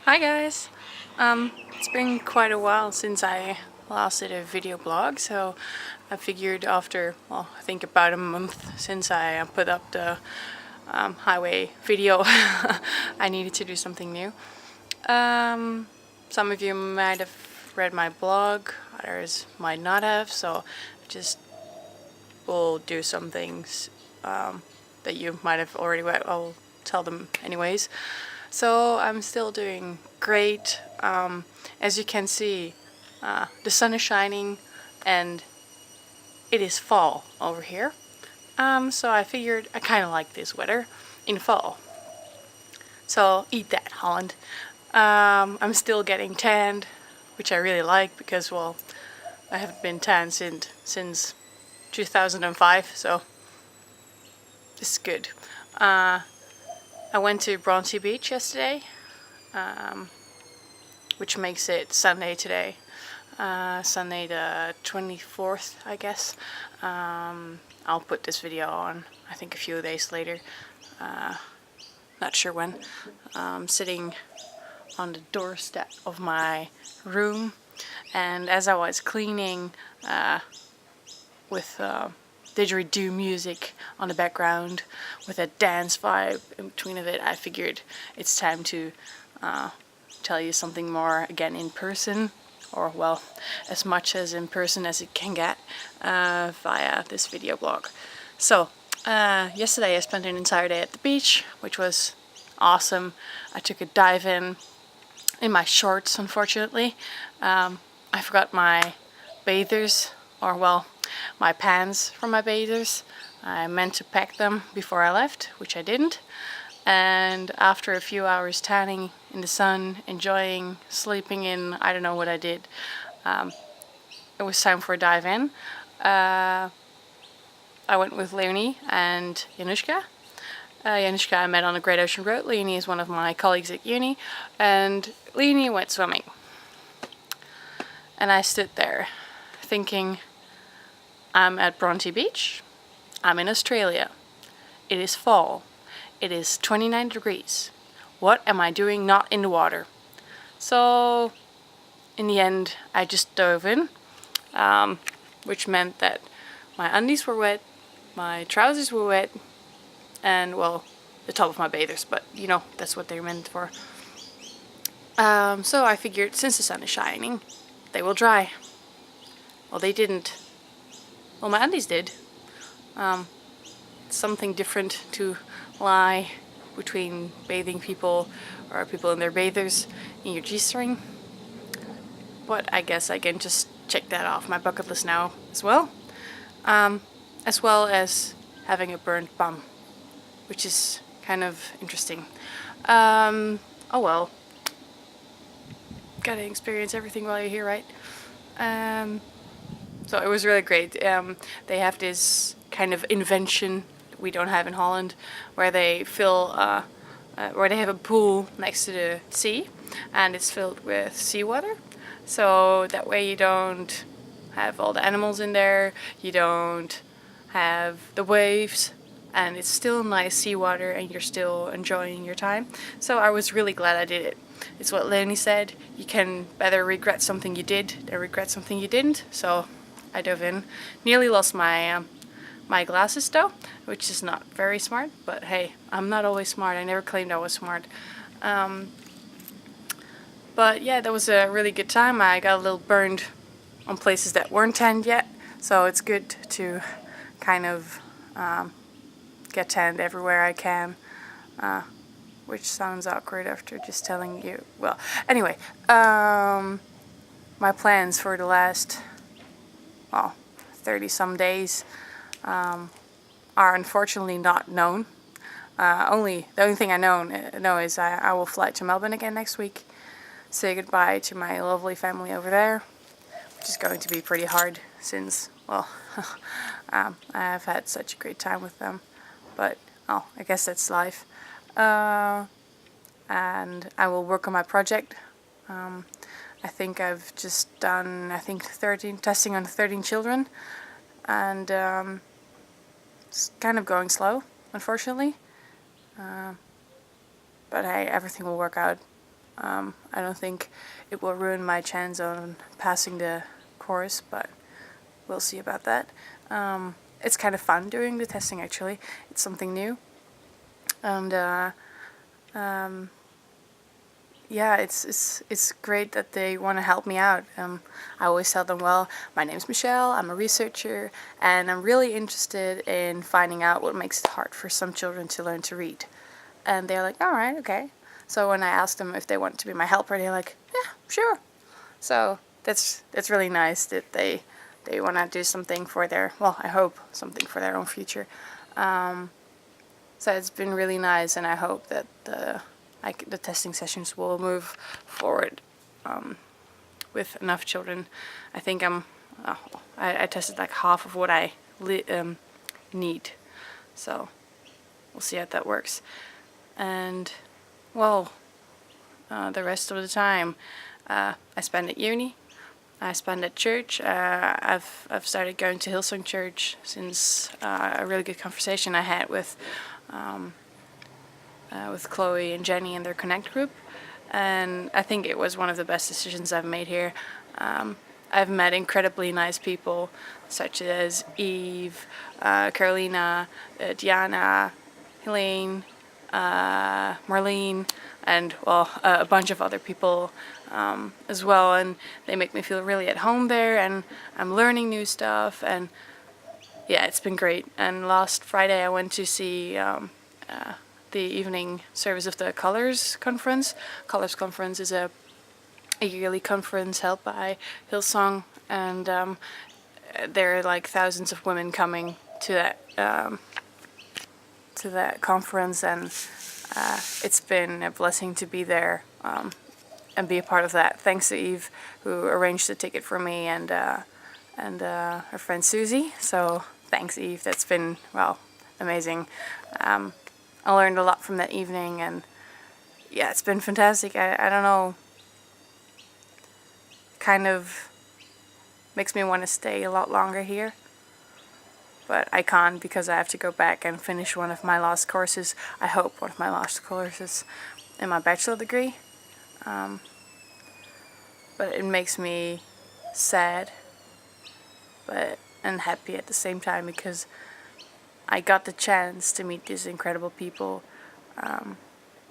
Hi guys! It's been quite a while since I last did a video blog, so I figured after, well, I think about a month since I put up the highway video, I needed to do something new. Some of you might have read my blog, others might not have, so I just will do some things that you might have already read. I'll tell them anyways. So I'm still doing great. As you can see, the sun is shining and it is fall over here. So I figured I kind of like this weather in fall. So eat that, Holland. I'm still getting tanned, which I really like because, well, I haven't been tanned since 2005, so this is good. I went to Bronte Beach yesterday, which makes it Sunday today. Sunday the 24th, I guess. I'll put this video on, I think, a few days later. Not sure when. Sitting on the doorstep of my room, and as I was cleaning with didgeridoo music on the background with a dance vibe in between of it, I figured it's time to tell you something more again in person, or well, as much as in person as it can get via this video blog. So yesterday I spent an entire day at the beach, which was awesome. I took a dive in my shorts, unfortunately. I forgot my bathers, or well, my pants from my bathers. I meant to pack them before I left, which I didn't. And after a few hours tanning in the sun, enjoying sleeping in, I don't know what I did, it was time for a dive in. I went with Leonie and Januszka. Januszka I met on the Great Ocean Road. Leonie is one of my colleagues at uni, and Leonie went swimming. And I stood there thinking, I'm at Bronte Beach, I'm in Australia, it is fall, it is 29 degrees, what am I doing not in the water? So in the end I just dove in, which meant that my undies were wet, my trousers were wet, and well, the top of my bathers, but you know, that's what they're meant for. So I figured since the sun is shining, they will dry. Well, they didn't. Well, my undies did. It's something different to lie between bathing people or people in their bathers in your G-string. But I guess I can just check that off my bucket list now as well. As well as having a burnt bum, which is kind of interesting. Oh well. Gotta experience everything while you're here, right? So it was really great. They have this kind of invention we don't have in Holland, where they where they have a pool next to the sea, and it's filled with seawater. So that way you don't have all the animals in there, you don't have the waves, and it's still nice seawater and you're still enjoying your time. So I was really glad I did it. It's what Lenny said, you can better regret something you did than regret something you didn't. So I dove in. Nearly lost my my glasses though, which is not very smart, but hey, I'm not always smart. I never claimed I was smart. But yeah, that was a really good time. I got a little burned on places that weren't tanned yet, so it's good to kind of get tanned everywhere I can, which sounds awkward after just telling you. Well, anyway, my plans for the last, well, 30 some days are unfortunately not known. The only thing I know is I will fly to Melbourne again next week, say goodbye to my lovely family over there, which is going to be pretty hard since, well, I have had such a great time with them, but oh, I guess that's life. And I will work on my project. I think I've just done, 13 testing on 13 children, and it's kind of going slow, unfortunately. But hey, everything will work out I don't think it will ruin my chance on passing the course, but we'll see about that. It's kind of fun doing the testing, actually. It's something new. And yeah, it's great that they want to help me out. I always tell them, well, my name's Michelle, I'm a researcher, and I'm really interested in finding out what makes it hard for some children to learn to read. And they're like, all right, okay. So when I asked them if they want to be my helper, they're like, yeah, sure. So that's really nice that they want to do something for their, well, I hope something for their own future. So it's been really nice, and I hope that the testing sessions will move forward with enough children. I think I tested like half of what I need, so we'll see how that works. And well, the rest of the time I spend at uni. I spend at church. I've started going to Hillsong Church since a really good conversation I had with Chloe and Jenny in their Connect group, and I think it was one of the best decisions I've made here. I've met incredibly nice people such as Eve, Carolina, Diana, Helene, Marlene, and well, a bunch of other people as well, and they make me feel really at home there, and I'm learning new stuff, and yeah, it's been great. And last Friday I went to see the evening service of the Colors Conference. Colors Conference is a yearly conference held by Hillsong, and there are like thousands of women coming to that conference, and it's been a blessing to be there and be a part of that. Thanks to Eve, who arranged the ticket for me, and her friend Susie. So thanks, Eve. That's been, well, amazing. I learned a lot from that evening, and yeah, it's been fantastic. I don't know, kind of makes me want to stay a lot longer here, but I can't because I have to go back and finish one of my last courses. I hope one of my last courses in my bachelor degree. But it makes me sad and happy at the same time, because I got the chance to meet these incredible people, the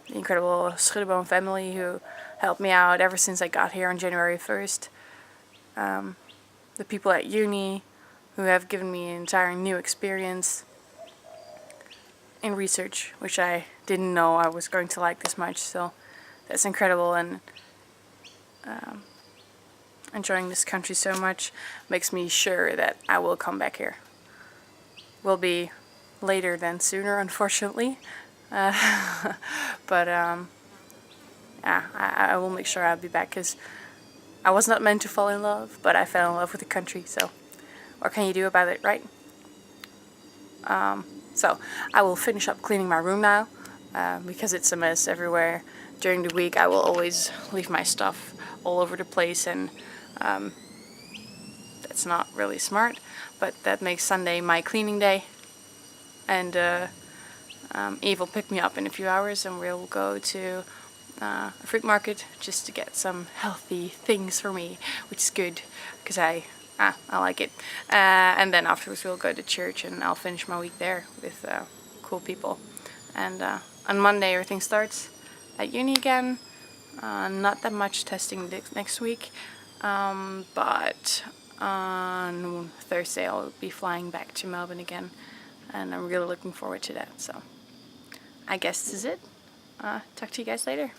incredible Schuddeboom family who helped me out ever since I got here on January 1st. The people at uni who have given me an entire new experience in research, which I didn't know I was going to like this much. So that's incredible, and enjoying this country so much makes me sure that I will come back here. Will be later than sooner, unfortunately, but yeah, I will make sure I'll be back, because I was not meant to fall in love, but I fell in love with the country, so what can you do about it, right? So I will finish up cleaning my room now, because it's a mess everywhere. During the week I will always leave my stuff all over the place, and that's not really smart, but that makes Sunday my cleaning day. And Eve will pick me up in a few hours, and we'll go to a fruit market just to get some healthy things for me, which is good because I like it. And then afterwards we'll go to church, and I'll finish my week there with cool people. And on Monday everything starts at uni again. Not that much testing next week, but on Thursday I'll be flying back to Melbourne again, and I'm really looking forward to that. So I guess this is it. Talk to you guys later.